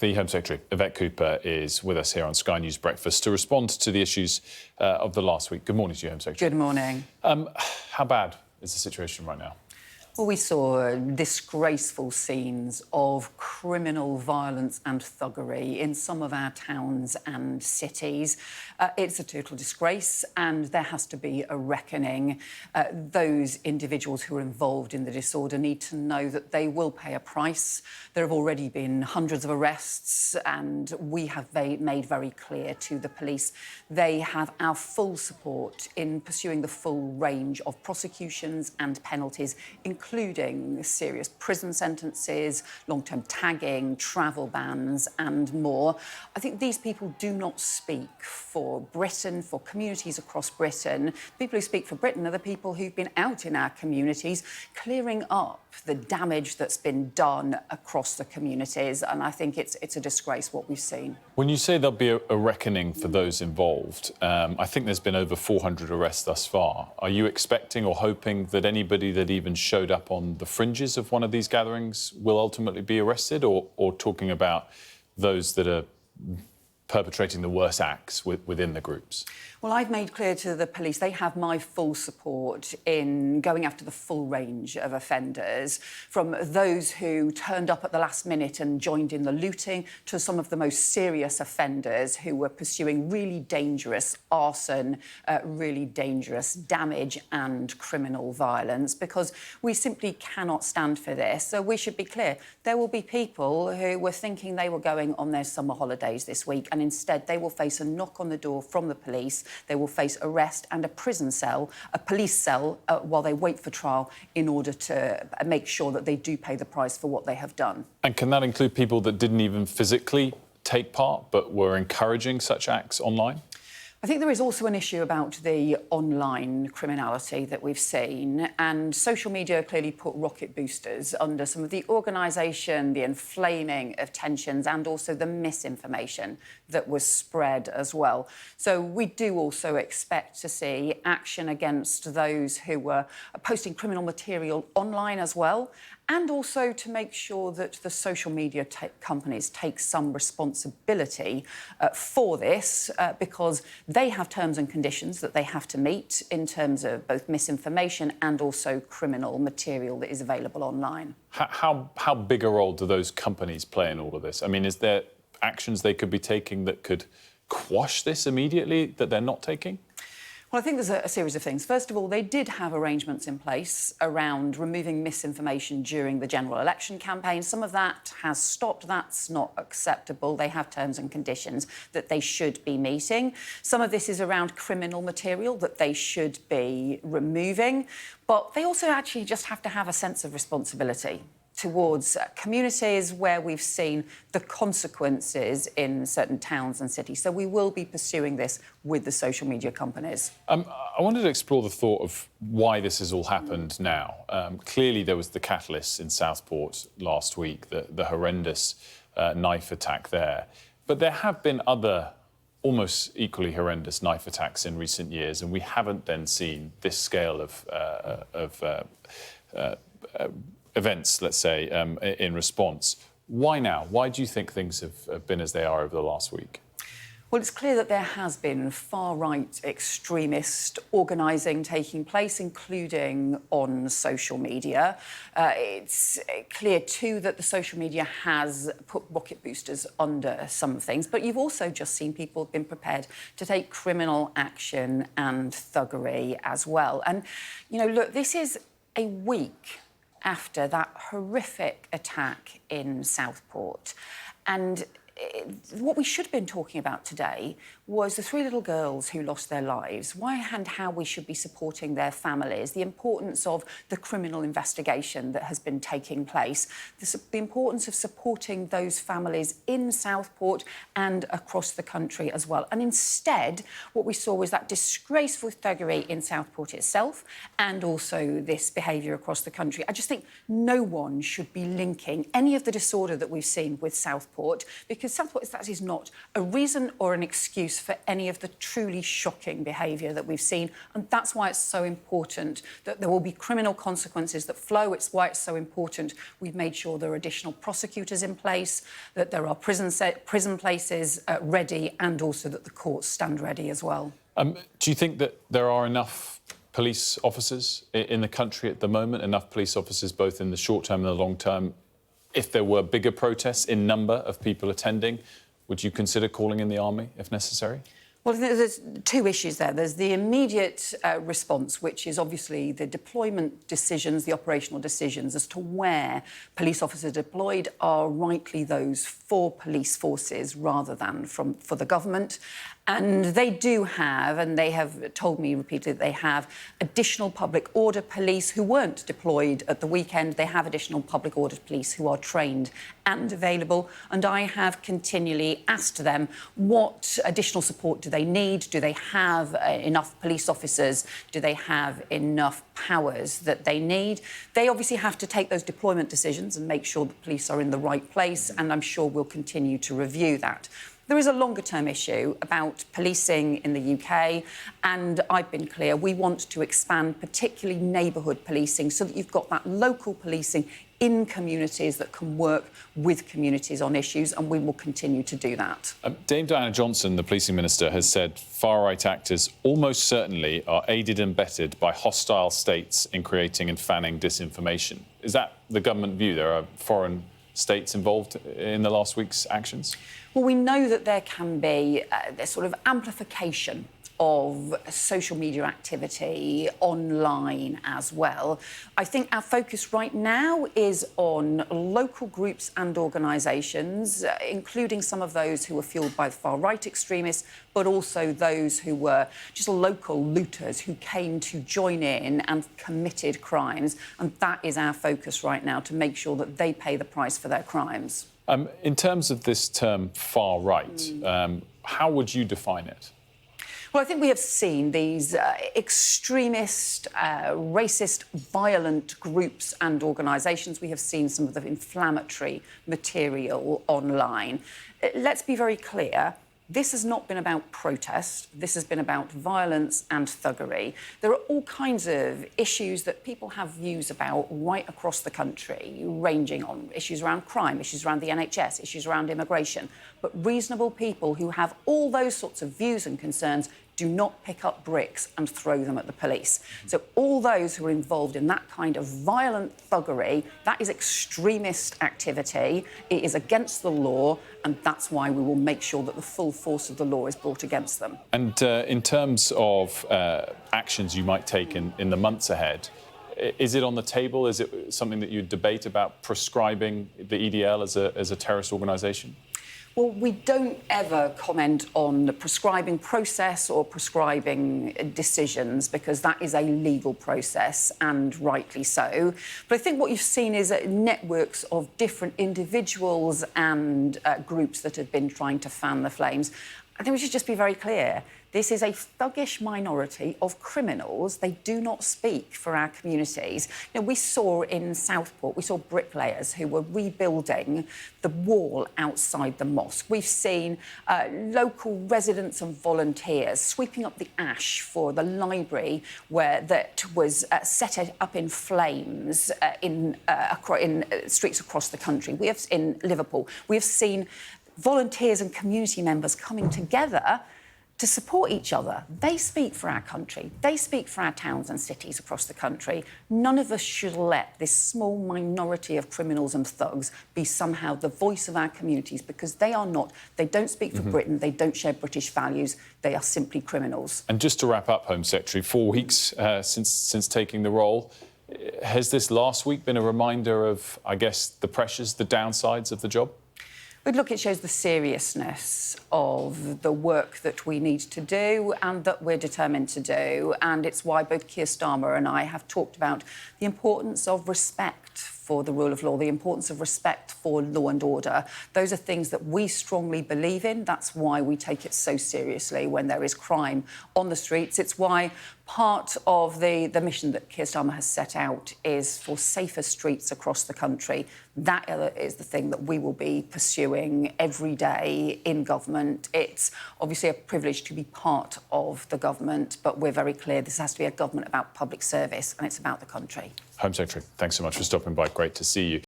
The Home Secretary, Yvette Cooper, is with us here on Sky News Breakfast to respond to the issues of the last week. Good morning to you, Home Secretary. Good morning. How bad is the situation right now? Well, we saw disgraceful scenes of criminal violence and thuggery in some of our towns and cities. It's a total disgrace, and there has to be a reckoning. Those individuals who are involved in the disorder need to know that they will pay a price. There have already been hundreds of arrests, and we have made very clear to the police they have our full support in pursuing the full range of prosecutions and penalties, including serious prison sentences, long-term tagging, travel bans and more. I think these people do not speak for Britain, for communities across Britain. People who speak for Britain are the people who've been out in our communities clearing up the damage that's been done across the communities, and I think it's a disgrace what we've seen. When you say there'll be a reckoning for those involved, I think there's been over 400 arrests thus far. Are you expecting or hoping that anybody that even showed up on the fringes of one of these gatherings will ultimately be arrested, or talking about those that are perpetrating the worst acts within the groups? Well, I've made clear to the police they have my full support in going after the full range of offenders, from those who turned up at the last minute and joined in the looting to some of the most serious offenders who were pursuing really dangerous arson, really dangerous damage and criminal violence, because we simply cannot stand for this. So we should be clear, there will be people who were thinking they were going on their summer holidays this week, and instead they will face a knock on the door from the police. They will face arrest and a prison cell, a police cell, while they wait for trial in order to make sure that they do pay the price for what they have done. And can that include people that didn't even physically take part but were encouraging such acts online? I think there is also an issue about the online criminality that we've seen, and social media clearly put rocket boosters under some of the organisation, the inflaming of tensions and also the misinformation that was spread as well. So we do also expect to see action against those who were posting criminal material online as well, and also to make sure that the social media companies take some responsibility for this, because they have terms and conditions that they have to meet in terms of both misinformation and also criminal material that is available online. How big a role do those companies play in all of this? I mean, is there actions they could be taking that could quash this immediately that they're not taking? Well, I think there's a series of things. First of all, they did have arrangements in place around removing misinformation during the general election campaign. Some of that has stopped. That's not acceptable. They have terms and conditions that they should be meeting. Some of this is around criminal material that they should be removing. But they also actually just have to have a sense of responsibility towards communities where we've seen the consequences in certain towns and cities. So we will be pursuing this with the social media companies. I wanted to explore the thought of why this has all happened now. Clearly, there was the catalyst in Southport last week, the horrendous knife attack there. But there have been other almost equally horrendous knife attacks in recent years, and we haven't then seen this scale of events, let's say, in response. Why now? Why do you think things have been as they are over the last week? Well, it's clear that there has been far-right extremist organising taking place, including on social media. It's clear, too, that the social media has put rocket boosters under some things, but you've also just seen people have been prepared to take criminal action and thuggery as well. And, you know, look, this is a week after that horrific attack in Southport. And what we should have been talking about today was the three little girls who lost their lives, why and how we should be supporting their families, the importance of the criminal investigation that has been taking place, the importance of supporting those families in Southport and across the country as well. And instead, what we saw was that disgraceful thuggery in Southport itself and also this behaviour across the country. I just think no one should be linking any of the disorder that we've seen with Southport, because with Southport, that is not a reason or an excuse for any of the truly shocking behaviour that we've seen. And that's why it's so important that there will be criminal consequences that flow. It's why it's so important we've made sure there are additional prosecutors in place, that there are prison places ready, and also that the courts stand ready as well. Do you think that there are enough police officers in the country at the moment, enough police officers both in the short term and the long term? If there were bigger protests in number of people attending, would you consider calling in the army if necessary? Well, there's two issues there. There's the immediate response, which is obviously the deployment decisions, the operational decisions as to where police officers are deployed are rightly those for police forces rather than for the government. And they do have, and they have told me repeatedly, that they have additional public order police who weren't deployed at the weekend. They have additional public order police who are trained and available. And I have continually asked them what additional support do they need? Do they have enough police officers? Do they have enough powers that they need? They obviously have to take those deployment decisions and make sure the police are in the right place, and I'm sure we'll continue to review that. There is a longer-term issue about policing in the UK, and I've been clear, we want to expand particularly neighbourhood policing so that you've got that local policing in communities that can work with communities on issues, and we will continue to do that. Dame Diana Johnson, the policing minister, has said far-right actors almost certainly are aided and abetted by hostile states in creating and fanning disinformation. Is that the government view? There are foreign states involved in the last week's actions? Well, we know that there can be this sort of amplification of social media activity online as well. I think our focus right now is on local groups and organisations, including some of those who were fuelled by the far-right extremists, but also those who were just local looters who came to join in and committed crimes. And that is our focus right now, to make sure that they pay the price for their crimes. In terms of this term far-right, how would you define it? Well, I think we have seen these extremist, racist, violent groups and organisations. We have seen some of the inflammatory material online. Let's be very clear. This has not been about protest. This has been about violence and thuggery. There are all kinds of issues that people have views about right across the country, ranging on issues around crime, issues around the NHS, issues around immigration. But reasonable people who have all those sorts of views and concerns do not pick up bricks and throw them at the police. So all those who are involved in that kind of violent thuggery, that is extremist activity. It is against the law, and that's why we will make sure that the full force of the law is brought against them. And in terms of actions you might take in the months ahead, is it on the table? Is it something that you debate about prescribing the EDL as a terrorist organisation? Well, we don't ever comment on the prescribing process or prescribing decisions, because that is a legal process, and rightly so. But I think what you've seen is networks of different individuals and groups that have been trying to fan the flames. I think we should just be very clear. This is a thuggish minority of criminals. They do not speak for our communities. You know, we saw in Southport, we saw bricklayers who were rebuilding the wall outside the mosque. We've seen local residents and volunteers sweeping up the ash for the library that was set up in flames in streets across the country. We have in Liverpool. We have seen volunteers and community members coming together to support each other. They speak for our country. They speak for our towns and cities across the country. None of us should let this small minority of criminals and thugs be somehow the voice of our communities, because they are not. They don't speak for Britain. They don't share British values. They are simply criminals. And just to wrap up, Home Secretary, 4 weeks since taking the role, has this last week been a reminder of, I guess, the pressures, the downsides of the job? But look, it shows the seriousness of the work that we need to do and that we're determined to do. And it's why both Keir Starmer and I have talked about the importance of respect for the rule of law, the importance of respect for law and order. Those are things that we strongly believe in. That's why we take it so seriously when there is crime on the streets. It's why Part of the mission that Keir Starmer has set out is for safer streets across the country. That is the thing that we will be pursuing every day in government. It's obviously a privilege to be part of the government, but we're very clear this has to be a government about public service and it's about the country. Home Secretary, thanks so much for stopping by. Great to see you.